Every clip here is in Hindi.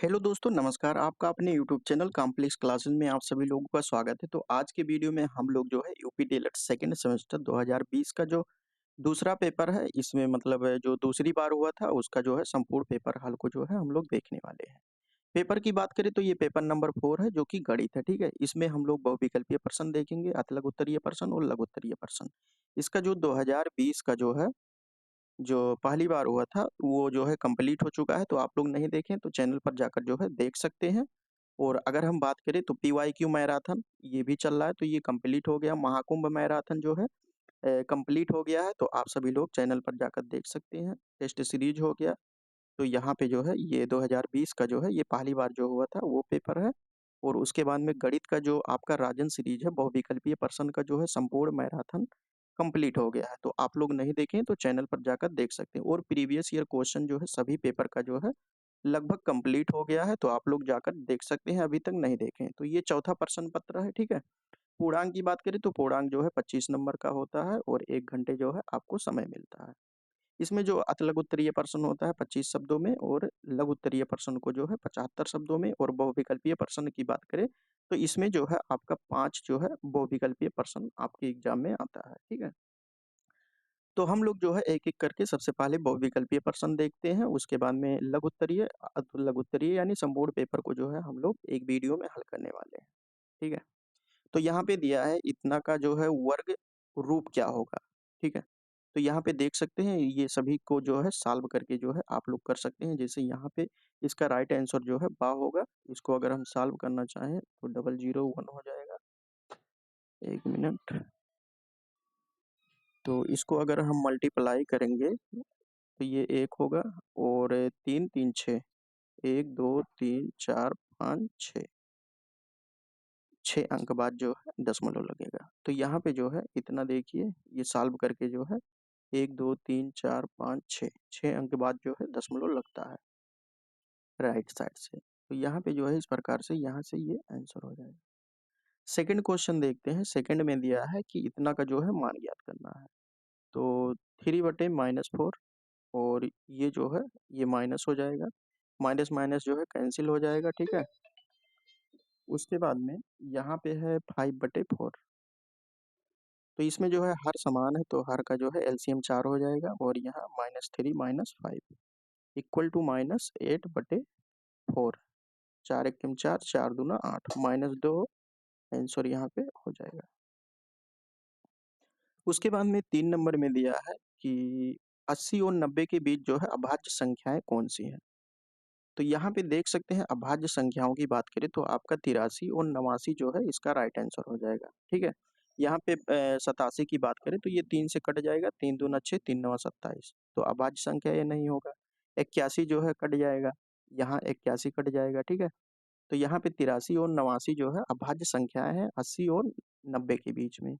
हेलो दोस्तों, नमस्कार। आपका अपने यूट्यूब चैनल कॉम्प्लेक्स क्लासेस में आप सभी लोगों का स्वागत है। तो आज के वीडियो में हम लोग जो है यूपी डीएलएड सेकंड सेमेस्टर 2020 का जो दूसरा पेपर है, इसमें मतलब जो दूसरी बार हुआ था उसका जो है संपूर्ण पेपर हल को जो है हम लोग देखने वाले हैं। पेपर की बात करें तो ये पेपर नंबर 4 है जो कि गणित है, ठीक है? इसमें हम लोग बहुविकल्पीय प्रश्न देखेंगे, अतिलघु उत्तरीय प्रश्न और लघु उत्तरीय प्रश्न। इसका जो 2020 का जो है जो पहली बार हुआ था, वो जो है कंप्लीट हो चुका है, तो आप लोग नहीं देखें तो चैनल पर जाकर जो है देख सकते हैं। और अगर हम बात करें तो पीवाईक्यू मैराथन ये भी चल रहा है, तो ये कंप्लीट हो गया। महाकुंभ मैराथन जो है कंप्लीट हो गया है, तो आप सभी लोग चैनल पर जाकर देख सकते हैं। टेस्ट सीरीज हो गया, तो यहाँ पे जो है ये 2020 का जो है ये पहली बार जो हुआ था वो पेपर है। और उसके बाद में गणित का जो आपका राजन सीरीज है बहुविकल्पीय प्रश्न का जो है संपूर्ण मैराथन कंप्लीट हो गया है। तो आप लोग नहीं देखें तो चैनल पर जाकर देख सकते हैं। और प्रीवियस ईयर क्वेश्चन जो है सभी पेपर का जो है लगभग कंप्लीट हो गया है, तो आप लोग जाकर देख सकते हैं, अभी तक नहीं देखें तो। ये चौथा प्रश्न पत्र है, ठीक है? पूर्णांक की बात करें तो पूर्णांक जो है 25 नंबर का होता है और 1 घंटे जो है आपको समय मिलता है। इसमें जो अतिलघु उत्तरीय प्रश्न होता है 25 शब्दों में, और लघु उत्तरीय प्रश्न को जो है 75 शब्दों में। और बहुविकल्पीय प्रश्न की बात करें तो इसमें जो है आपका 5 जो है बहुविकल्पीय प्रश्न आपके एग्जाम में आता है, ठीक है? तो हम लोग जो है एक-एक करके सबसे पहले बहुविकल्पीय प्रश्न देखते हैं, उसके बाद में लघु उत्तरीय यानी संपूर्ण पेपर को जो है हम लोग एक वीडियो में हल करने वाले हैं, ठीक है? तो यहाँ पे दिया है इतना का जो है वर्ग रूप क्या होगा, ठीक है? तो यहाँ पे देख सकते हैं ये सभी को जो है सॉल्व करके जो है आप लोग कर सकते हैं। जैसे यहाँ पे इसका राइट आंसर जो है बा होगा। इसको अगर हम सॉल्व करना चाहें तो 001 हो जाएगा। 1 मिनट। तो इसको अगर हम मल्टीप्लाई करेंगे तो ये 1 होगा और 3 3 6 1 2 3 4 5 6 6 अंक बाद जो है दशमलव लगेगा। तो यहाँ पे जो है इतना देखिए ये सॉल्व करके जो है 1 2 3 4 5 6 6 अंक बाद जो है दशमलव लगता है राइट साइड से। तो यहाँ पे जो है इस प्रकार से यहाँ से ये आंसर हो जाएगा। सेकंड क्वेश्चन देखते हैं। सेकंड में दिया है कि इतना का जो है मान ज्ञात करना है। तो 3/-4 और ये जो है ये माइनस हो जाएगा। माइनस माइनस जो है कैंसिल हो जाएगा, ठीक है? उसके बाद में यहाँ पे है 5/4। तो इसमें जो है हर समान है, तो हर का जो है एलसीएम 4 हो जाएगा। और यहाँ -3 - 5 इक्वल टू -8/4। 4 एकम 4 4 दूना 8 -2 आंसर यहाँ पे हो जाएगा। उसके बाद में 3 नंबर में दिया है कि 80 और 90 के बीच जो है अभाज्य संख्याएं कौन सी हैं। तो यहाँ पे देख सकते हैं अभाज्य संख्याओं की बात करें तो आपका 83 और 89 जो है इसका राइट आंसर हो जाएगा, ठीक है? यहाँ पे 87 की बात करें तो ये 3 से कट जाएगा। 3 दूना 6 3 नवा 27, तो अभाज्य संख्या ये नहीं होगा। 81 जो है कट जाएगा, यहाँ 81 कट जाएगा, ठीक है? तो यहाँ पे 83 और 89 जो है अभाज्य संख्याएं हैं 80 और 90 के बीच में।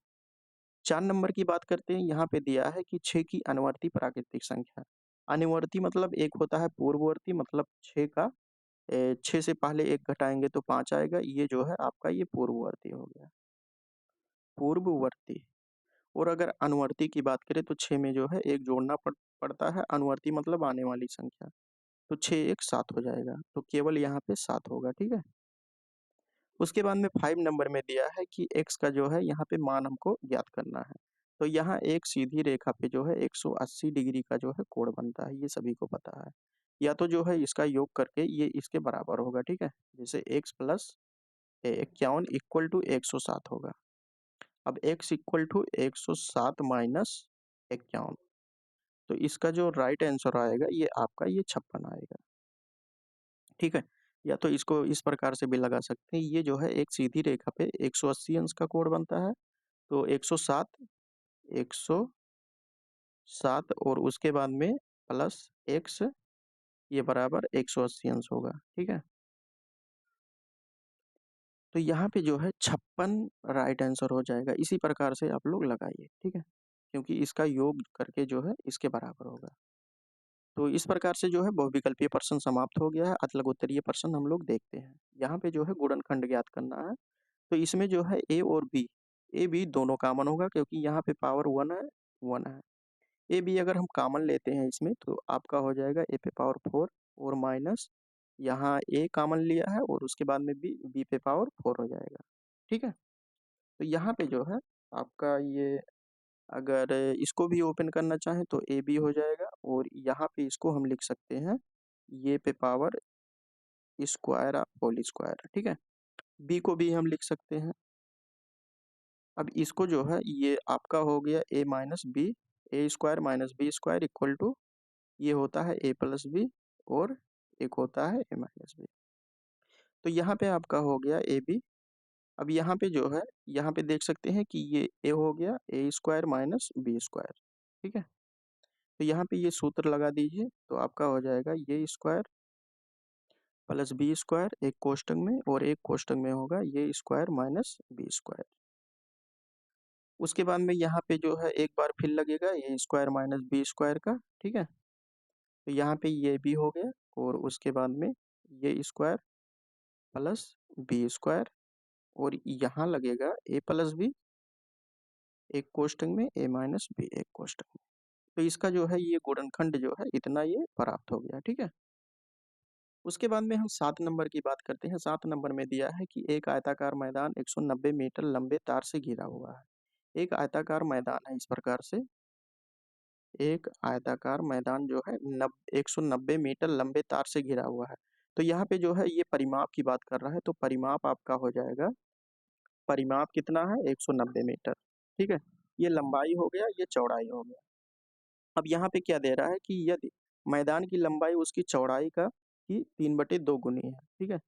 4 नंबर की बात करते हैं। यहाँ पे दिया है कि 6 की अनुवर्ती प्राकृतिक संख्या। अनुवर्ती मतलब एक होता है पूर्ववर्ती, मतलब 6 का 6 से पहले 1 घटाएंगे तो 5 आएगा। ये जो है आपका ये पूर्ववर्ती हो गया, पूर्ववर्ती। और अगर अनुवर्ती की बात करें तो 6 में जो है 1 जोड़ना पड़ता है। अनुवर्ती मतलब आने वाली संख्या, तो 6 1 7 हो जाएगा। तो केवल यहाँ पे 7 होगा, ठीक है? उसके बाद में 5 नंबर में दिया है कि x का जो है यहाँ पे मान हमको ज्ञात करना है। तो यहाँ एक सीधी रेखा पे जो है 180 डिग्री का जो है कोण बनता है, ये सभी को पता है। या तो जो है इसका योग करके ये इसके बराबर होगा, ठीक है? जैसे x प्लस 51 इक्वल टू 107 होगा। अब x इक्वल टू 107 माइनस 51, तो इसका जो राइट आंसर आएगा ये आपका ये 56 आएगा, ठीक है? या तो इसको इस प्रकार से भी लगा सकते हैं। ये जो है एक सीधी रेखा पे 180 अंश का कोण बनता है, तो 107 और उसके बाद में प्लस x ये बराबर 180 अंश होगा, ठीक है? तो यहाँ पे जो है 56 राइट आंसर हो जाएगा। इसी प्रकार से आप लोग लगाइए, ठीक है? क्योंकि इसका योग करके जो है इसके बराबर होगा। तो इस प्रकार से जो है बहुविकल्पीय प्रश्न समाप्त हो गया है। अतिलघु उत्तरीय प्रश्न हम लोग देखते हैं। यहाँ पे जो है गुणनखंड ज्ञात करना है। तो इसमें जो है ए और बी, ए बी दोनों कॉमन होगा क्योंकि यहाँ पे पावर 1 है, 1 है। ए बी अगर हम कॉमन लेते हैं इसमें तो आपका हो जाएगा ए पे पावर 4 और माइनस यहाँ a कॉमन लिया है और उसके बाद में b पे पावर 4 हो जाएगा। ठीक है, तो यहाँ पे जो है आपका ये अगर इसको भी ओपन करना चाहें तो ए बी हो जाएगा, और यहाँ पे इसको हम लिख सकते हैं ये पे पावर स्क्वायर होल स्क्वायर। ठीक है, बी को भी हम लिख सकते हैं। अब इसको जो है ये आपका हो गया A minus B, A square minus B square equal to ये होता है ए प्लस बी, और एक होता है ए माइनस बी। तो यहाँ पे आपका हो गया ए बी। अब यहाँ पे जो है यहाँ पे देख सकते हैं कि ये ए हो गया ए स्क्वायर माइनस बी स्क्वायर। ठीक है, तो यहाँ पे ये सूत्र लगा दीजिए, तो आपका हो जाएगा ये स्क्वायर प्लस बी स्क्वायर एक कोष्टक में, और एक कोष्टक में होगा ये स्क्वायर माइनस बी स्क्वायर। उसके बाद में यहाँ पे जो है एक बार फिर लगेगा ये स्क्वायर माइनस बी स्क्वायर का। ठीक है, तो यहाँ पे ये भी हो गया, और उसके बाद में ये स्क्वायर प्लस बी स्क्वायर, और यहाँ लगेगा ए प्लस बी एक कोष्टक में, ए माइनस बी एक कोष्टक में। तो इसका जो है ये गुणनखंड जो है इतना ये प्राप्त हो गया। ठीक है, उसके बाद में हम 7 नंबर की बात करते हैं। 7 नंबर में दिया है कि एक आयताकार मैदान 190 मीटर लंबे तार से घिरा हुआ है। एक आयताकार मैदान है इस प्रकार से, एक आयताकार मैदान जो है 190 मीटर लंबे तार से घिरा हुआ है। तो यहाँ पे जो है ये परिमाप की बात कर रहा है, तो परिमाप आपका हो जाएगा, परिमाप कितना है 190 मीटर। ठीक है, ये लंबाई हो गया, ये चौड़ाई हो गया। अब यहाँ पे क्या दे रहा है कि यदि मैदान की लंबाई उसकी चौड़ाई का की 3/2 गुनी है। ठीक है,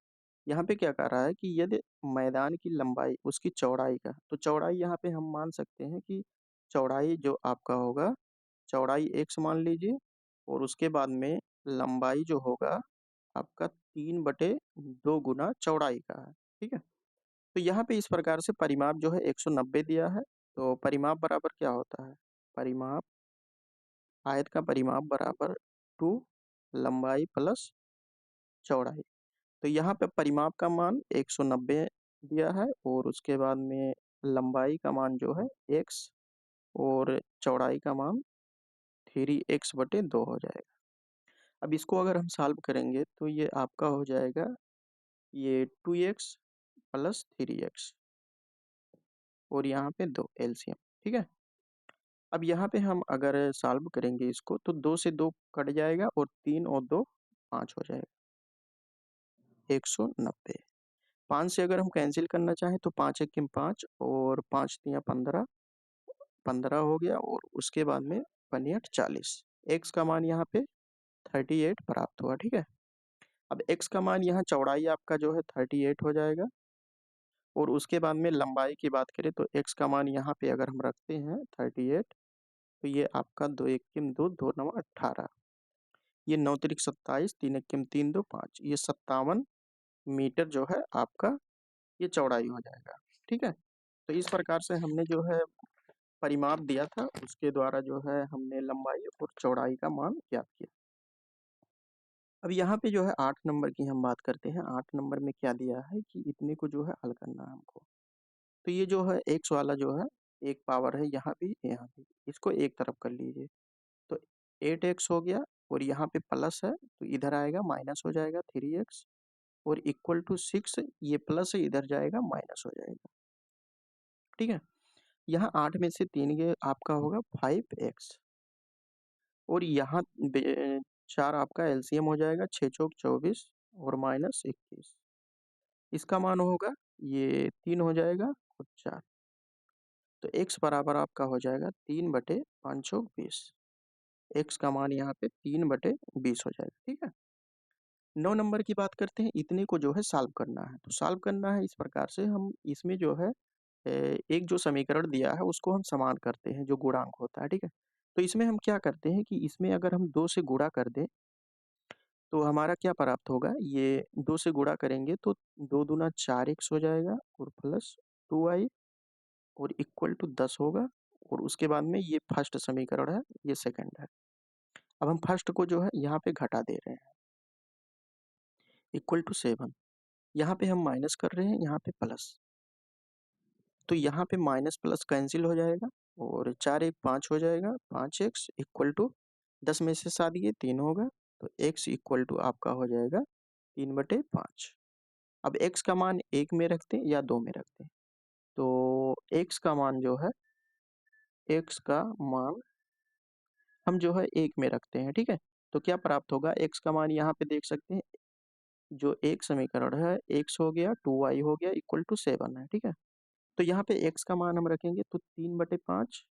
यहाँ पे क्या कह रहा है कि यदि मैदान की लंबाई उसकी चौड़ाई का, तो चौड़ाई यहाँ पे हम मान सकते हैं कि चौड़ाई जो आपका होगा, चौड़ाई x मान लीजिए, और उसके बाद में लंबाई जो होगा आपका 3/2 गुना चौड़ाई का है। ठीक है, तो यहाँ पे इस प्रकार से परिमाप जो है 190 दिया है, तो परिमाप बराबर क्या होता है, परिमाप आयत का परिमाप बराबर 2 लंबाई प्लस चौड़ाई। तो यहाँ पे परिमाप का मान 190 दिया है, और उसके बाद में लंबाई का मान जो है x, और चौड़ाई का मान 3x/2 हो जाएगा। अब इसको अगर हम सॉल्व करेंगे तो ये आपका हो जाएगा ये 2x प्लस 3x, और यहाँ पे 2 एलसीएम। ठीक है, अब यहाँ पे हम अगर सॉल्व करेंगे इसको तो 2 से 2 कट जाएगा, और 3 और 2 5 हो जाएगा, 190। 5 से अगर हम कैंसिल करना चाहें तो 5 1 5, और 5 3 15, 15 हो गया, और उसके बाद में 5 40। x का मान यहाँ पे 38 प्राप्त हुआ। ठीक है, अब x का मान यहाँ चौड़ाई आपका जो है 38 हो जाएगा, और उसके बाद में लंबाई की बात करें तो x का मान यहाँ पे अगर हम रखते हैं 38, तो ये आपका 2 1 2 2 9 18, ये 9 3 27, 3 1 3 2 5, ये 57 मीटर जो है आपका ये चौड़ाई हो जाएगा। ठीक है, तो इस प्रकार से हमने जो है परिमाप दिया था, उसके द्वारा जो है हमने लंबाई और चौड़ाई का मान ज्ञात किया। अब यहाँ पे जो है 8 नंबर की हम बात करते हैं। 8 नंबर में क्या दिया है कि इतने को जो है हल करना है हमको। तो ये जो है x वाला जो है एक पावर है यहाँ भी, इसको एक तरफ कर लीजिए, तो 8x हो गया, और यहाँ पे प्लस है तो इधर आएगा माइनस हो जाएगा 3x, और इक्वल टू 6, ये प्लस है इधर जाएगा माइनस हो जाएगा। ठीक है, यहाँ 8 में से 3 ये आपका होगा 5x, और यहाँ 4 आपका एलसीएम हो जाएगा, 6 चौक 24, और माइनस 21, इसका मान होगा ये 3 हो जाएगा, और 4, तो x बराबर आपका हो जाएगा 3/5 चौक 20। x का मान यहाँ पे 3/20 हो जाएगा। ठीक है, 9 नंबर की बात करते हैं। इतने को जो है सॉल्व करना है, तो सॉल्व करना है इस प्रकार से, हम इसमें जो है एक जो समीकरण दिया है उसको हम समान करते हैं, जो गुणांक होता है। ठीक है, तो इसमें हम क्या करते हैं कि इसमें अगर हम 2 से गुणा कर दें तो हमारा क्या प्राप्त होगा, ये 2 से गुणा करेंगे तो 2 दूना 4x हो जाएगा, और प्लस 2y, और इक्वल टू 10 होगा, और उसके बाद में ये फर्स्ट समीकरण है, ये सेकंड है। अब हम फर्स्ट को जो है यहाँ पे घटा दे रहे हैं, इक्वल टू 7, यहाँ पे हम माइनस कर रहे हैं, यहाँ पे प्लस, तो यहाँ पे माइनस प्लस कैंसिल हो जाएगा, और 4 1 5 हो जाएगा, 5x इक्वल टू 10 में से 7 ये 3 होगा, तो x इक्वल टू आपका हो जाएगा 3/5। अब x का मान 1 में रखते हैं या 2 में रखते हैं, तो x का मान जो है, x का मान हम जो है 1 में रखते हैं, ठीक है। तो क्या प्राप्त होगा, x का मान यहाँ पे देख सकते हैं, जो एक समीकरण है, x हो गया 2y हो गया इक्वल टू 7 है, ठीक है। तो यहाँ पे x का मान हम रखेंगे तो 3/5,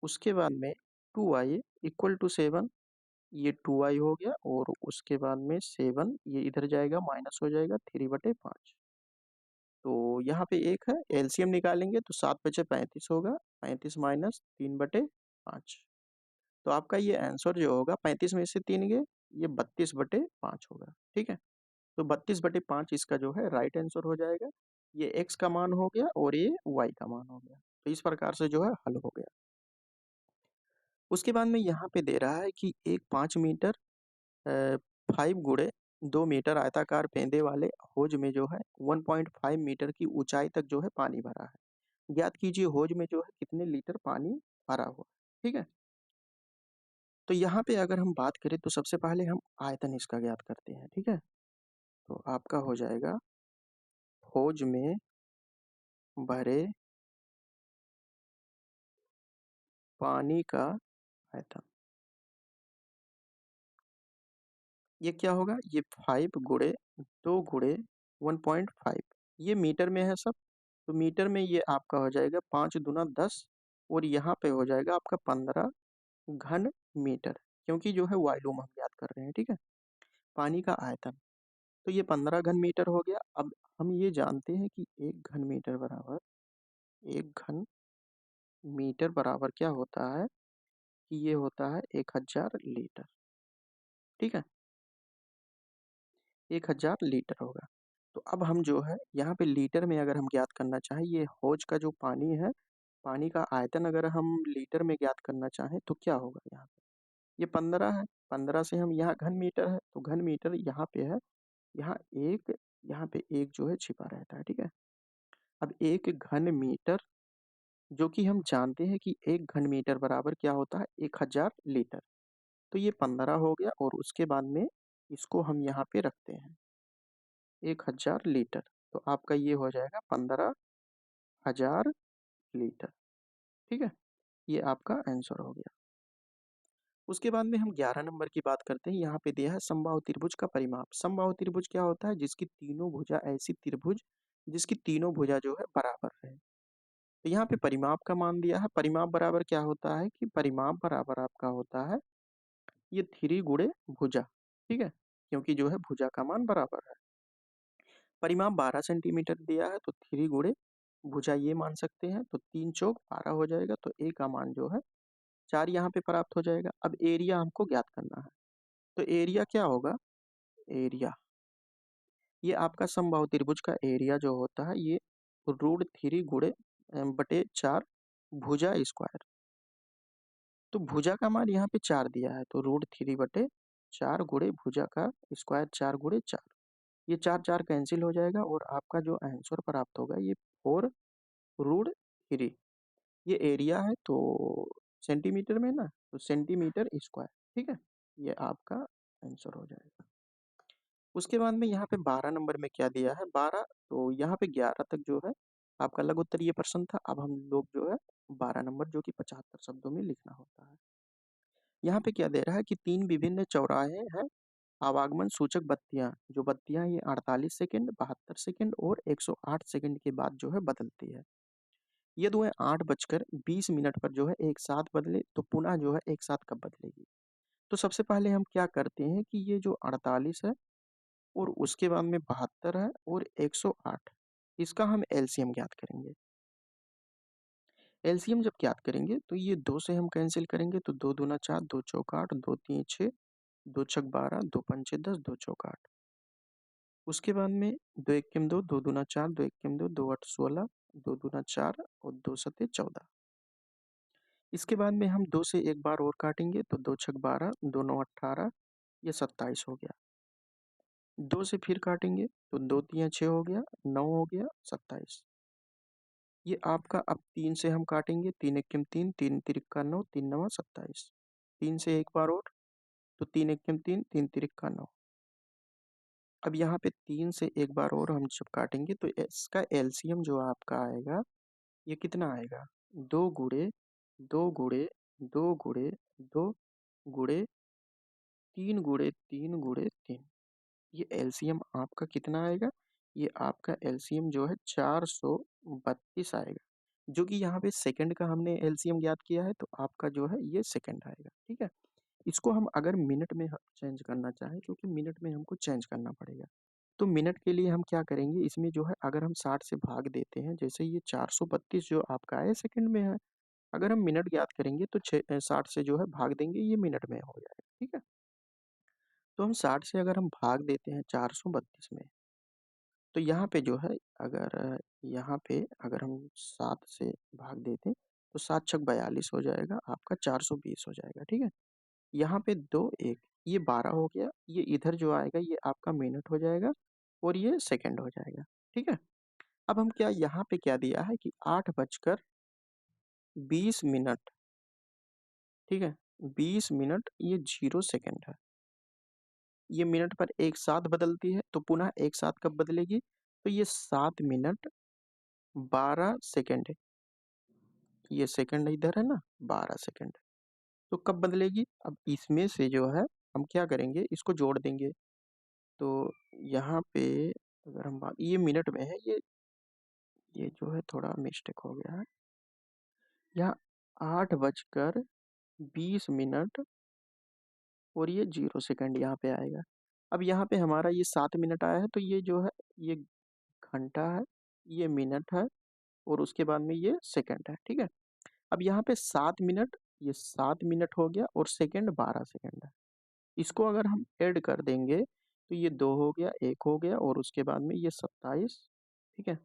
उसके बाद में 2y इक्वल टू 7, ये 2y हो गया, और उसके बाद में 7 ये इधर जाएगा माइनस हो जाएगा 3/5। तो यहाँ पे एक है, एलसीएम निकालेंगे तो 7×5 = 35 होगा, 35 माइनस 3/5। तो आपका ये आंसर जो होगा, 35 में से 3 गए, ये 32/5 होगा, ठीक है। तो 32/5 इसका जो है राइट आंसर हो जाएगा। ये x का मान हो गया और ये y का मान हो गया। तो इस प्रकार से जो है हल हो गया। उसके बाद में यहाँ पे दे रहा है कि एक 5 मीटर 5×2 मीटर आयताकार पेंदे वाले हौज में जो है 1.5 मीटर की ऊंचाई तक जो है पानी भरा है। ज्ञात कीजिए हौज में जो है कितने लीटर पानी भरा हुआ, ठीक है। तो यहाँ पे अगर हम बात करें तो सबसे पहले हम आयतन इसका ज्ञात करते हैं, ठीक है। तो आपका हो जाएगा हौज में भरे पानी का आयतन। ये क्या होगा, ये 5×2×1.5, ये मीटर में है सब। तो मीटर में ये आपका हो जाएगा 5×10, और यहाँ पे हो जाएगा आपका 15 घन मीटर, क्योंकि जो है वॉल्यूम हम याद कर रहे हैं, ठीक है, पानी का आयतन। तो ये 15 घन मीटर हो गया। अब हम ये जानते हैं कि 1 घन मीटर बराबर क्या होता है, कि ये होता है 1000 लीटर, ठीक है, 1000 लीटर होगा। तो अब हम जो है यहाँ पे लीटर में अगर हम ज्ञात करना चाहें, ये हौज का जो पानी है, पानी का आयतन अगर हम लीटर में ज्ञात करना चाहें तो क्या होगा, यहाँ पे ये 15 है, 15 से हम यहाँ घन मीटर है, तो घन मीटर यहाँ पे है, यहाँ एक, यहाँ पे एक जो है छिपा रहता है, ठीक है। अब 1 घन मीटर, जो कि हम जानते हैं कि 1 घन मीटर बराबर क्या होता है, 1000 लीटर। तो ये 15 हो गया, और उसके बाद में इसको हम यहाँ पे रखते हैं 1000 लीटर। तो आपका ये हो जाएगा 15,000 लीटर, ठीक है। ये आपका आंसर हो गया। उसके बाद में हम 11 नंबर की बात करते हैं। यहाँ पे दिया है समबाहु त्रिभुज का परिमाप। समबाहु त्रिभुज क्या होता है, जिसकी तीनों भुजा, ऐसी त्रिभुज जिसकी तीनों भुजा जो है बराबर है। तो यहाँ पे परिमाप का मान दिया है। परिमाप बराबर क्या होता है, कि परिमाप बराबर आपका होता है ये 3 गुणे भुजा, ठीक है, क्योंकि जो है भुजा का मान बराबर है। परिमाप 12 सेंटीमीटर दिया है, तो 3 गुणे भुजा ये मान सकते हैं, तो 3×4 = 12 हो जाएगा। तो ए का मान जो है 4 यहाँ पे प्राप्त हो जाएगा। अब एरिया हमको ज्ञात करना है, तो एरिया क्या होगा, एरिया ये आपका समबाहु त्रिभुज का एरिया जो होता है, ये √3 × 4 भुजा स्क्वायर। तो भुजा का मान यहाँ पे 4 दिया है, तो √3/4 गुणे भुजा का स्क्वायर, 4×4, ये 4 कैंसिल हो जाएगा, और आपका जो आंसर प्राप्त होगा ये 4√3। ये एरिया है तो सेंटीमीटर में ना, तो सेंटीमीटर स्क्वायर, ठीक है, ये आपका आंसर हो जाएगा। उसके बाद में यहाँ पे 12 नंबर में क्या दिया है, 12, तो यहाँ पे 11 तक जो है आपका लघु उत्तरीय प्रश्न था। अब हम लोग जो है 12 नंबर, जो कि 75 शब्दों में लिखना होता है। यहाँ पे क्या दे रहा है कि 3 विभिन्न चौराहे हैं, आवागमन सूचक बत्तियां, जो बत्तियां ये 48 सेकंड, 72 सेकंड और 108 सेकंड के बाद जो है बदलती है। ये दोनों 8:20 पर जो है एक साथ बदले, तो पुनः जो है एक साथ कब बदलेगी। तो सबसे पहले हम क्या करते हैं कि ये जो 48 है, और उसके बाद में 72 है, और 108, इसका हम एलसीएम ज्ञात करेंगे। एलसीएम जब ज्ञात करेंगे तो ये 2 से हम कैंसिल करेंगे, तो 2 दूना 4, 2 चौका 8, 2 3 6, 2 छक 12, 2 पंचे 10, 2 चौका 8। उसके बाद में 2 एकम 2, 2 दूना 4, 2 एकम 2, 2 8 16, 2 दूना 4 और 2 सते 14। इसके बाद में हम 2 से एक बार और काटेंगे, तो 2 छक 12, 2 9 18, ये 27 हो गया। 2 से फिर काटेंगे, तो 2 तिया 6 हो गया, 9 हो गया, 27। ये आपका अब 3 से हम काटेंगे, 3 एकम 3, 3 तिरिक्का 9, 3 नवा 27। 3 से एक बार और, तो 3 एकम 3, 3 तिरिक्का 9। अब यहाँ पे 3 से एक बार और हम जब काटेंगे तो इसका एलसीएम जो आपका आएगा ये कितना आएगा, 2 गुणे 2 गुणे 2 गुणे 2 गुणे 3 गुणे 3 गुणे 3, ये एलसीएम आपका कितना आएगा, ये आपका एलसीएम जो है 432 आएगा, जो कि यहाँ पे सेकंड का हमने एलसीएम ज्ञात किया है तो आपका जो है ये सेकंड आएगा। ठीक है, इसको हम अगर मिनट में चेंज करना चाहें, क्योंकि मिनट में हमको चेंज करना पड़ेगा, तो मिनट के लिए हम क्या करेंगे, इसमें जो है अगर हम 60 से भाग देते हैं, जैसे ये 432 जो आपका है सेकंड में है, अगर हम मिनट ज्ञात करेंगे तो 60 से जो है भाग देंगे, ये मिनट में हो जाएगा। ठीक है, तो हम 60 से अगर हम भाग देते हैं 432 में, तो यहाँ पे जो है अगर यहाँ पे अगर हम 7 से भाग देते तो 7 छक 42 हो जाएगा, आपका 420 हो जाएगा। ठीक है, यहाँ पे 2 1 ये 12 हो गया, ये इधर जो आएगा ये आपका मिनट हो जाएगा और ये सेकंड हो जाएगा। ठीक है, अब हम क्या यहाँ पे क्या दिया है कि 8:20 ठीक है, 20 मिनट ये 0 सेकंड है, ये मिनट पर एक साथ बदलती है तो पुनः एक साथ कब बदलेगी, तो ये 7 मिनट 12 सेकंड है, ये सेकंड इधर है ना, 12 सेकंड, तो कब बदलेगी, अब इसमें से जो है हम क्या करेंगे, इसको जोड़ देंगे, तो यहाँ पे अगर हम बात ये मिनट में है, ये जो है थोड़ा मिस्टेक हो गया है, यहाँ 8:20 और ये 0 सेकंड यहाँ पे आएगा। अब यहाँ पे हमारा ये 7 मिनट आया है तो ये जो है ये घंटा है, ये मिनट है और उसके बाद में ये सेकंड है। ठीक है, अब यहाँ पे 7 मिनट, ये 7 मिनट हो गया और सेकंड 12 सेकंड है, इसको अगर हम ऐड कर देंगे तो ये 2 हो गया, 1 हो गया और उसके बाद में ये 27। ठीक है,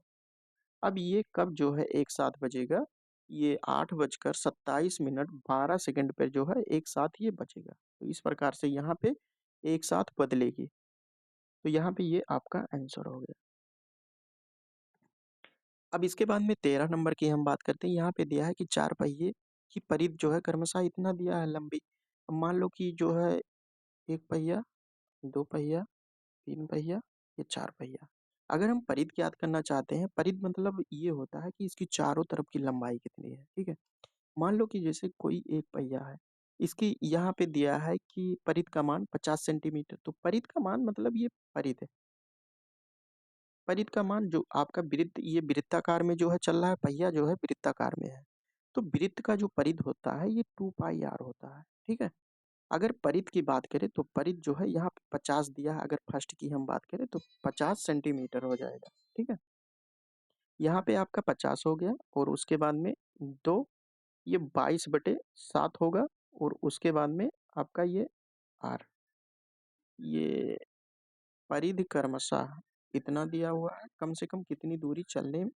अब ये कब जो है एक साथ बजेगा, ये 8:27 12 सेकंड पे जो है एक साथ ये बजेगा, तो इस प्रकार से यहाँ पे एक साथ बदलेगी, तो यहाँ पे ये आपका आंसर हो गया। अब इसके बाद में 13 नंबर की हम बात करते हैं, यहाँ पे दिया है कि 4 पहिए की परिधि जो है क्रमशः इतना दिया है लंबी, अब मान लो कि जो है 1 पहिया, 2 पहिया, 3 पहिया, ये 4 पहिया, अगर हम परिधि ज्ञात करना चाहते हैं, परिधि मतलब ये होता है कि इसकी चारों तरफ की लंबाई कितनी है। ठीक है, मान लो कि जैसे कोई एक पहिया है, इसकी यहाँ पे दिया है कि परिधि का मान 50 सेंटीमीटर, तो परिधि का मान मतलब ये परिधि है, परिधि का मान जो आपका वृत्त, ये वृत्ताकार में जो है चल रहा है, पहिया जो है वृत्ताकार में है, तो वृत्त का जो परिधि होता है ये 2πr होता है। ठीक है, अगर परिधि की बात करें तो परिधि जो है यहाँ पे 50 दिया है, अगर फर्स्ट की हम बात करें तो 50 सेंटीमीटर हो जाएगा। ठीक है, यहाँ पे आपका 50 हो गया और उसके बाद में 2, ये 22/7 होगा और उसके बाद में आपका ये आर, ये परिधि क्रमशः कितना दिया हुआ है, कम से कम कितनी दूरी चलने में,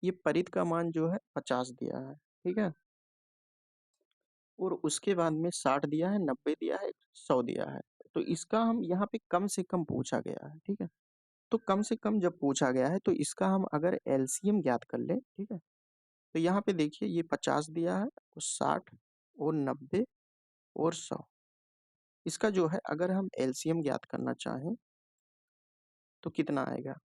ये परिधि का मान जो है 50 दिया है। ठीक है, और उसके बाद में 60 दिया है, 90 दिया है, 100 दिया है, तो इसका हम यहाँ पे कम से कम पूछा गया है। ठीक है, तो कम से कम जब पूछा गया है तो इसका हम अगर एलसीएम ज्ञात कर लें, ठीक है, तो यहाँ पे देखिए ये 50 दिया है और 60 और 90 और 100, इसका जो है अगर हम एलसीएम ज्ञात करना चाहें तो कितना आएगा,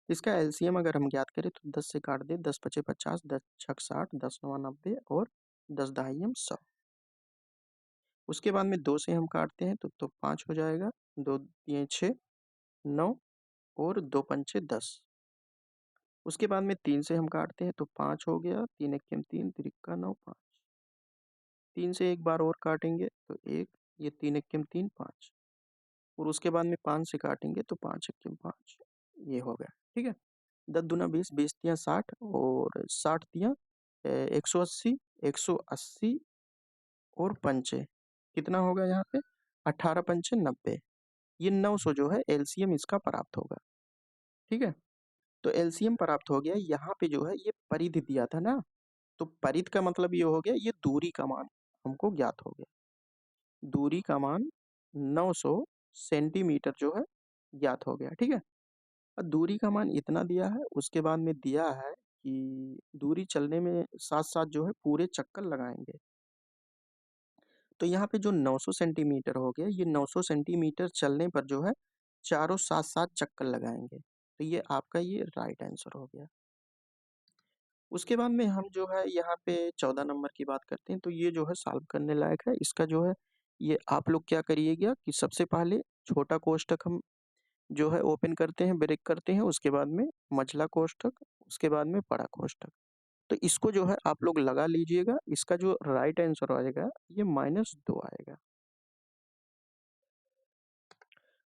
इसका एलसीएम अगर हम ज्ञात करें तो 10 से काट दें, 10 पचे 50, 10 छक 60, 10 नवा 90 और 10 दहाइयम 100, उसके बाद में 2 से हम काटते हैं तो 5 हो जाएगा, 2 तिये 6 9 और 2 पंचे 10, उसके बाद में 3 से हम काटते हैं तो 5 हो गया, 3 एक्के 3, तिरिक्का 9 5, 3 से एक बार और काटेंगे तो 1, ये 3 एक्के 3 5 और उसके बाद में 5 से काटेंगे तो 5 एक्के 5, ये हो गया। ठीक है, 10 दूना 20, 20 तिया 60 और 60 तिया 180, 180 और पंचे कितना होगा यहाँ पे, 18 पंचे 90, ये 900 जो है एलसीएम इसका प्राप्त होगा। ठीक है, तो एलसीएम प्राप्त हो गया, यहाँ पे जो है ये परिधि दिया था ना, तो परिधि का मतलब ये हो गया, ये दूरी का मान हमको ज्ञात हो गया, दूरी का मान 900 सेंटीमीटर जो है ज्ञात हो गया। ठीक है, और दूरी का मान इतना दिया है, उसके बाद में दिया है कि दूरी चलने में साथ साथ जो है पूरे चक्कर लगाएंगे, तो यहाँ पे जो 900 सेंटीमीटर हो गया, ये 900 सेंटीमीटर चलने पर जो है चारों साथ-साथ चक्कर लगाएँगे। तो ये आपका ये राइट आंसर हो गया। उसके बाद में हम जो है यहाँ पे 14 नंबर की बात करते हैं, तो ये जो है सॉल्व करने लायक है। इसका जो है ये आप लोग क्या करिएगा कि सबसे पहले छोटा कोष्ठक हम जो है ओपन करते हैं, ब्रेक करते हैं, उसके बाद में मझला कोष्ठक, उसके बाद में बड़ा कोष्ठक। तो इसको जो है आप लोग लगा लीजिएगा, इसका जो राइट आंसर आएगा ये -2 आएगा।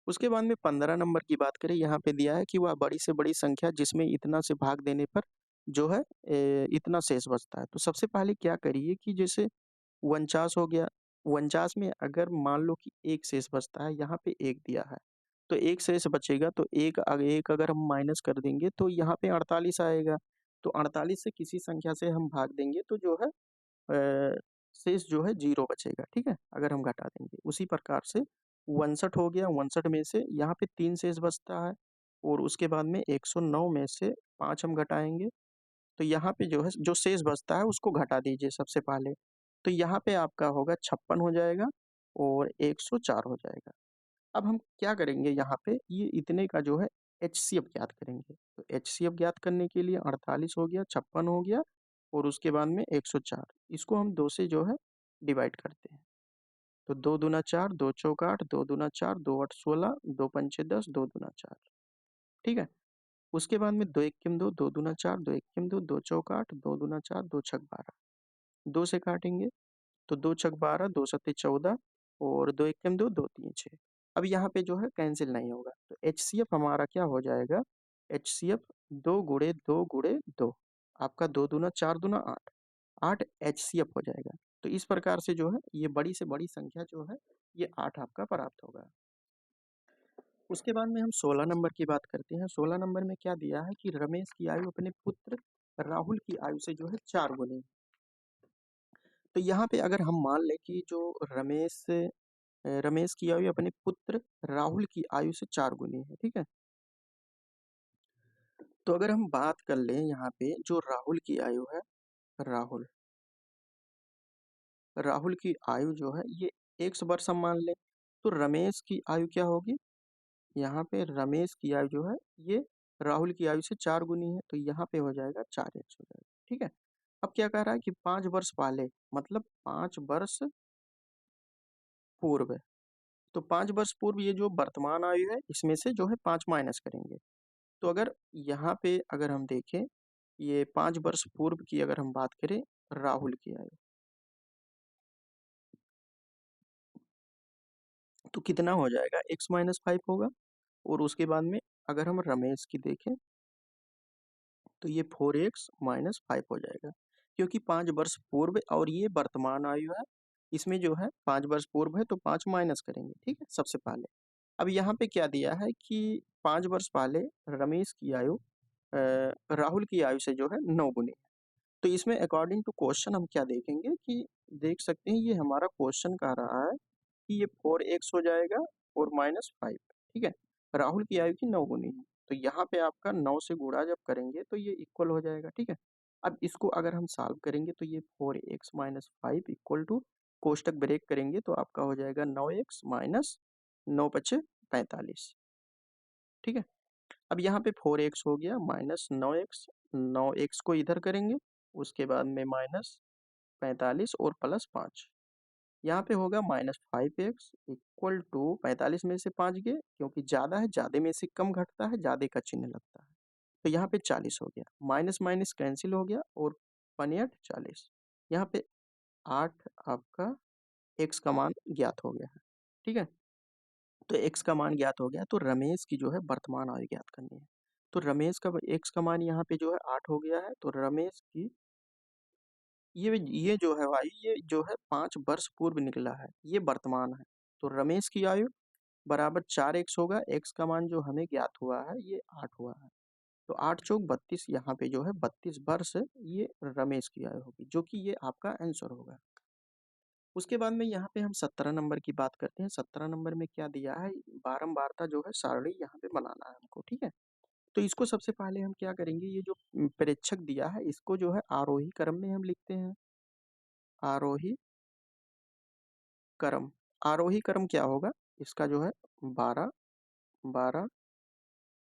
उसके बाद में 15 नंबर की बात करें, यहाँ पे दिया है कि वह बड़ी से बड़ी संख्या जिसमें इतना से भाग देने पर जो है इतना शेष बचता है। तो सबसे पहले क्या करिए कि जैसे 49 हो गया, 49 में अगर मान लो कि 1 शेष बचता है, यहाँ पे 1 दिया है, तो 1 शेष बचेगा तो 1 अगर हम माइनस कर देंगे तो यहाँ पे 48 आएगा। तो 48 से किसी संख्या से हम भाग देंगे तो जो है शेष जो है 0 बचेगा, ठीक है? अगर हम घटा देंगे। उसी प्रकार से 59 हो गया, 59 में से यहाँ पे 3 शेष बचता है और उसके बाद में 109 में से 5 हम घटाएँगे, तो यहाँ पे जो है जो शेष बचता है उसको घटा दीजिए सबसे पहले। तो यहाँ पे आपका होगा 56 हो जाएगा और 104 हो जाएगा। अब हम क्या करेंगे यहाँ पे ये इतने का जो है एचसीएफ ज्ञात करेंगे। तो एचसीएफ ज्ञात करने के लिए 48 हो गया, 56 हो गया और उसके बाद में 104। इसको हम 2 से जो है डिवाइड करते हैं। तो 2 दूना 4, 2 चौक 8, 2 दूना 4, 2 8 16, 2 पंचे 10, 2 दूना 4। ठीक है? उसके बाद में 2 एक्किम 2, 2 दूना 4, 2 एक्किम 2, 2 चौक 8, 2 दूना 4, 2 छक 12। 2 से काटेंगे तो 2 छक 12, 2 सत्ते 14 और 2 एकम 2, 2 तीन 6। अब यहाँ पे जो है कैंसिल नहीं होगा। तो एचसीएफ हमारा क्या हो जाएगा? एचसीएफ 2 गुणे 2 गुणे 2। आपका 2 दूना 4 दूना 8। 8 एचसीएफ हो जाएगा। तो इस प्रकार से जो है ये बड़ी से बड़ी संख्या जो है ये 8 आपका प्राप्त होगा। उसके बाद में हम 16 नंबर की बात करते हैं। 16 नंबर में क्या दिया है कि रमेश की आयु अपने पुत्र राहुल की आयु से जो है 4 गुनी। तो यहाँ पे अगर हम मान लें कि जो रमेश की आयु अपने पुत्र राहुल की आयु से 4 गुनी है, ठीक है? तो अगर हम बात कर लें यहाँ पे जो राहुल की आयु है, राहुल राहुल की आयु जो है ये 1 वर्ष हम मान लें, तो रमेश की आयु क्या होगी? यहाँ पे रमेश की आयु जो है ये राहुल की आयु से 4 गुनी है, तो यहाँ पे हो जाएगा 4x हो जाएगा, ठीक है? अब क्या कह रहा है कि 5 वर्ष पहले मतलब 5 वर्ष पूर्व, तो 5 वर्ष पूर्व ये जो वर्तमान आयु है इसमें से जो है 5 माइनस करेंगे। तो अगर यहाँ पे अगर हम देखें ये 5 वर्ष पूर्व की अगर हम बात करें राहुल की आयु, तो कितना हो जाएगा? x माइनस 5 होगा और उसके बाद में अगर हम रमेश की देखें तो ये 4x माइनस 5 हो जाएगा, क्योंकि 5 वर्ष पूर्व और ये वर्तमान आयु है, इसमें जो है 5 वर्ष पूर्व है तो 5 माइनस करेंगे, ठीक है? सबसे पहले। अब यहाँ पे क्या दिया है कि 5 वर्ष पहले रमेश की आयु राहुल की आयु से जो है 9 गुनी है। तो इसमें अकॉर्डिंग टू क्वेश्चन हम क्या देखेंगे कि देख सकते हैं ये हमारा क्वेश्चन कह रहा है कि ये 4x हो जाएगा और माइनस 5, ठीक है? राहुल की आयु की 9 गुनी है। तो यहाँ पे आपका 9 से गुणा जब करेंगे तो ये इक्वल हो जाएगा, ठीक है? अब इसको अगर हम सॉल्व करेंगे तो ये 4x माइनस 5 इक्वल टू कोष्टक ब्रेक करेंगे तो आपका हो जाएगा 9x माइनस 9 पचे 45, ठीक है? अब यहाँ पे 4x हो गया माइनस 9x, 9x को इधर करेंगे, उसके बाद में माइनस 45 और प्लस 5। यहाँ पे होगा माइनस 5x इक्वल टू 45 में से 5 गए क्योंकि ज़्यादा है, ज़्यादा में से कम घटता है, ज़्यादा का चिन्ह लगता है। तो यहाँ पे 40 हो गया, माइनस माइनस कैंसिल हो गया और पनियट 40। यहाँ पे 8 आपका x का मान ज्ञात हो गया है, ठीक है? तो x का मान ज्ञात हो गया तो रमेश की जो है वर्तमान आयु ज्ञात करनी है। तो रमेश का x का मान यहाँ पे जो है 8 हो गया है, तो रमेश की ये जो है भाई ये जो है 5 वर्ष पूर्व निकला है, ये वर्तमान है। तो रमेश की आयु बराबर 4x होगा, x का मान जो हमें ज्ञात हुआ है ये 8 हुआ है। तो 8 चौक 32, यहाँ पे जो है 32 वर्ष ये रमेश की आयु होगी, जो कि ये आपका आंसर होगा। उसके बाद में यहाँ पे हम 17 नंबर की बात करते हैं। 17 नंबर में क्या दिया है, बारंबारता जो है सारणी यहाँ पे बनाना है हमको, ठीक है? तो इसको सबसे पहले हम क्या करेंगे, ये जो प्रेक्षक दिया है इसको जो है आरोही क्रम में हम लिखते हैं। आरोही क्रम, आरोही क्रम क्या होगा, इसका जो है 12 12,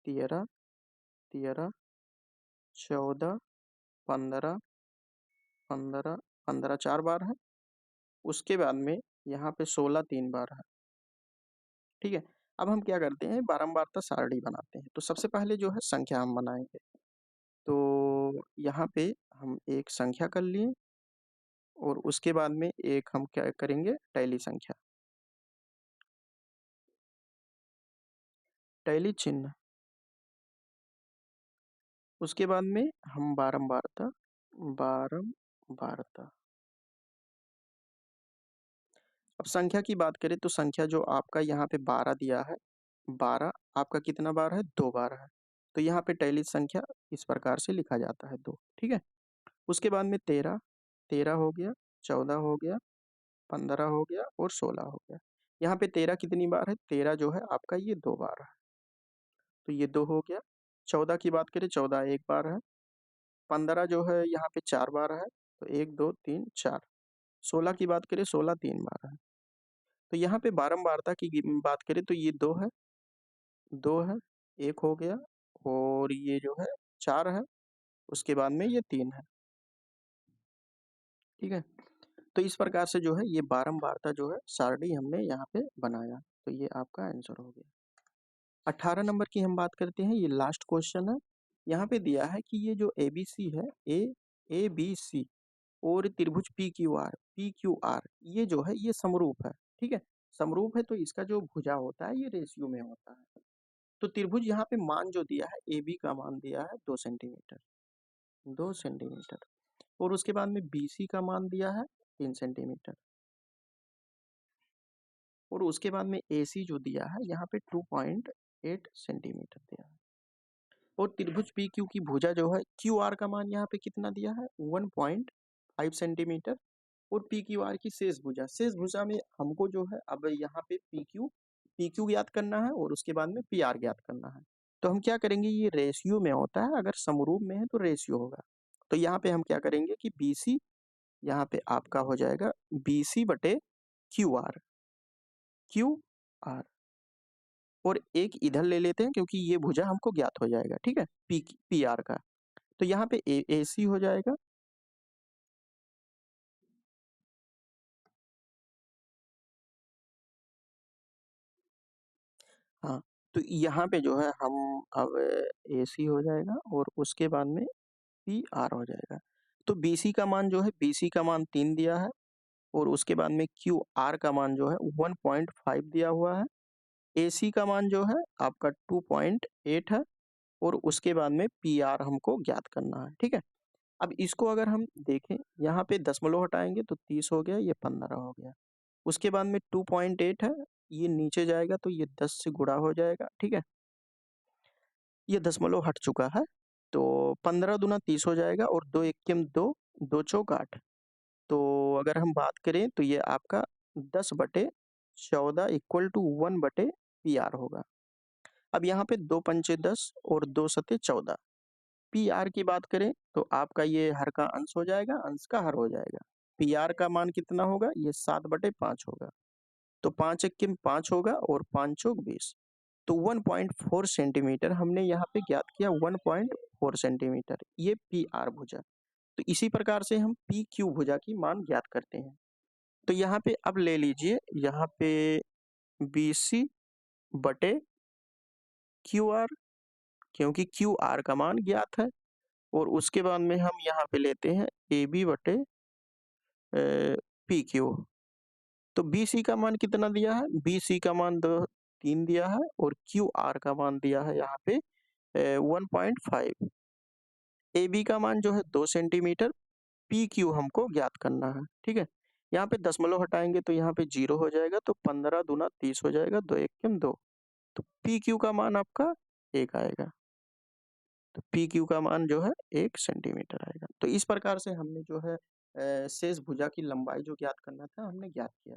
13, 13, 14, 15, 15, 15 4 बार है। उसके बाद में यहाँ पे 16 3 बार है। ठीक है। अब हम क्या करते हैं, बारंबारता सारणी बनाते हैं। तो सबसे पहले जो है संख्या हम बनाएंगे। तो यहाँ पे हम एक संख्या कर लिए और उसके बाद में एक हम क्या करेंगे, टैली संख्या, टैली चिन्ह। उसके बाद में हम बारंबारता, बारंबारता। अब संख्या की बात करें तो संख्या जो आपका यहाँ पे 12 दिया है, 12 आपका कितना बार है, 2 बार है। तो यहाँ पे टैली संख्या इस प्रकार से लिखा जाता है 2। ठीक है। उसके बाद में 13, 13 हो गया, 14 हो गया, 15 हो गया और 16 हो गया। यहाँ पे 13 कितनी बार है, 13 जो है आपका ये 2 बार है। तो ये 2 हो गया। 14 की बात करें, 14 एक बार है। 15 जो है यहाँ पे 4 बार है। तो 1 2 3 4। 16 की बात करें, 16 3 बार है। तो यहाँ पे बारंबारता की बात करें तो ये 2 है, 2 है, 1 हो गया और ये जो है 4 है। उसके बाद में ये 3 है। ठीक है। तो इस प्रकार से जो है ये बारंबारता जो है सारणी हमने यहाँ पे बनाया। तो ये आपका आंसर हो गया। 18 नंबर की हम बात करते हैं, ये लास्ट क्वेश्चन है। यहाँ पे दिया है कि ये जो एबीसी है, ए बी सी और त्रिभुज पी क्यू आर, ये जो है ये समरूप है। ठीक है। समरूप है तो इसका जो भुजा होता है ये रेशियो में होता है। तो त्रिभुज यहाँ पे मान जो दिया है, ए बी का मान दिया है 2 सेंटीमीटर, 2 सेंटीमीटर। और उसके बाद में बी सी का मान दिया है 3 सेंटीमीटर। और उसके बाद में ए सी जो दिया है यहाँ पे 2.8 सेंटीमीटर दिया है। और त्रिभुज पी क्यू की भुजा जो है क्यू आर का मान यहाँ पे कितना दिया है, 1.5 सेंटीमीटर। और पी क्यू आर की शेष भुजा में हमको जो है अब यहाँ पे पी क्यू ज्ञात करना है और उसके बाद में पी आर ज्ञात करना है। तो हम क्या करेंगे, ये रेशियो में होता है, अगर समरूप में है तो रेशियो होगा। तो यहाँ पे हम क्या करेंगे कि बी सी यहाँ पे आपका हो जाएगा बी सी बटे क्यू आर, क्यू आर। और एक इधर ले लेते हैं क्योंकि ये भुजा हमको ज्ञात हो जाएगा। ठीक है, पी आर का। तो यहाँ पे ए सी हो जाएगा, हाँ। तो यहाँ पे जो है हम अब ए सी हो जाएगा और उसके बाद में पी आर हो जाएगा। तो बी सी का मान जो है, बी सी का मान 3 दिया है और उसके बाद में क्यू आर का मान जो है 1.5 दिया हुआ है। ए सी का मान जो है आपका 2.8 है और उसके बाद में पी आर हमको ज्ञात करना है। ठीक है। अब इसको अगर हम देखें, यहाँ पे दशमलव हटाएंगे तो 30 हो गया, ये 15 हो गया। उसके बाद में 2.8 है, ये नीचे जाएगा तो ये 10 से गुणा हो जाएगा। ठीक है। ये दशमलव हट चुका है। तो 15 दूना 30 हो जाएगा और 2 एकम 2, 2 चौक 8। तो अगर हम बात करें तो ये आपका 10/14 इक्वल टू 1/PR होगा। अब यहाँ पे 2 पंचे 10 और 2 सते 14। पी आर की बात करें तो आपका ये हर का अंश हो जाएगा, अंश का हर हो जाएगा। पी आर का मान कितना होगा, ये 7/5 होगा। तो 5 एक्किम 5 होगा और 5 चौक 20। तो 1.4 सेंटीमीटर हमने यहाँ पे ज्ञात किया, 1.4 सेंटीमीटर ये पी आर भुजा। तो इसी प्रकार से हम पी क्यू भुजा की मान ज्ञात करते हैं। तो यहाँ पे अब ले लीजिए, यहाँ पे बी सी बटे क्यू आर, क्योंकि क्यू आर का मान ज्ञात है। और उसके बाद में हम यहाँ पे लेते हैं ए बी बटे पी क्यू। तो बी सी का मान कितना दिया है, बी सी का मान 3 दिया है और क्यू आर का मान दिया है यहाँ पे 1.5। ए बी का मान जो है 2 सेंटीमीटर, पी क्यू हमको ज्ञात करना है। ठीक है। यहाँ पे दशमलव हटाएंगे तो यहाँ पे 0 हो जाएगा, तो 15 दूना 30 हो जाएगा, 2 एकम 2। तो पी क्यू का मान आपका 1 आएगा। तो पी क्यू का मान जो है 1 सेंटीमीटर आएगा। तो इस प्रकार से हमने जो है शेष भुजा की लंबाई जो ज्ञात करना था हमने ज्ञात किया।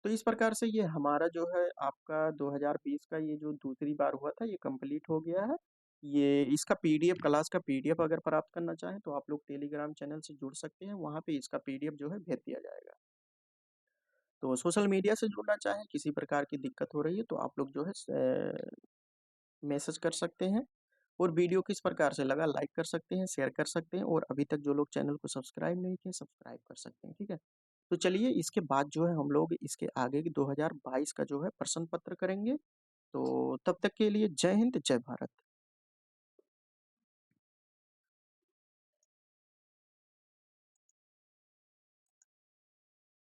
तो इस प्रकार से ये हमारा जो है आपका 2020 का ये जो दूसरी बार हुआ था ये कंप्लीट हो गया है। ये इसका पीडीएफ, क्लास का पीडीएफ अगर प्राप्त करना चाहें तो आप लोग टेलीग्राम चैनल से जुड़ सकते हैं, वहाँ पे इसका पीडीएफ जो है भेज दिया जाएगा। तो सोशल मीडिया से जुड़ना चाहें, किसी प्रकार की दिक्कत हो रही है तो आप लोग जो है मैसेज कर सकते हैं। और वीडियो किस प्रकार से लगा लाइक कर सकते हैं, शेयर कर सकते हैं और अभी तक जो लोग चैनल को सब्सक्राइब नहीं किए सब्सक्राइब कर सकते हैं, ठीक है। तो चलिए इसके बाद जो है हम लोग इसके आगे की 2022 का जो है प्रश्न पत्र करेंगे। तो तब तक के लिए जय हिंद, जय भारत।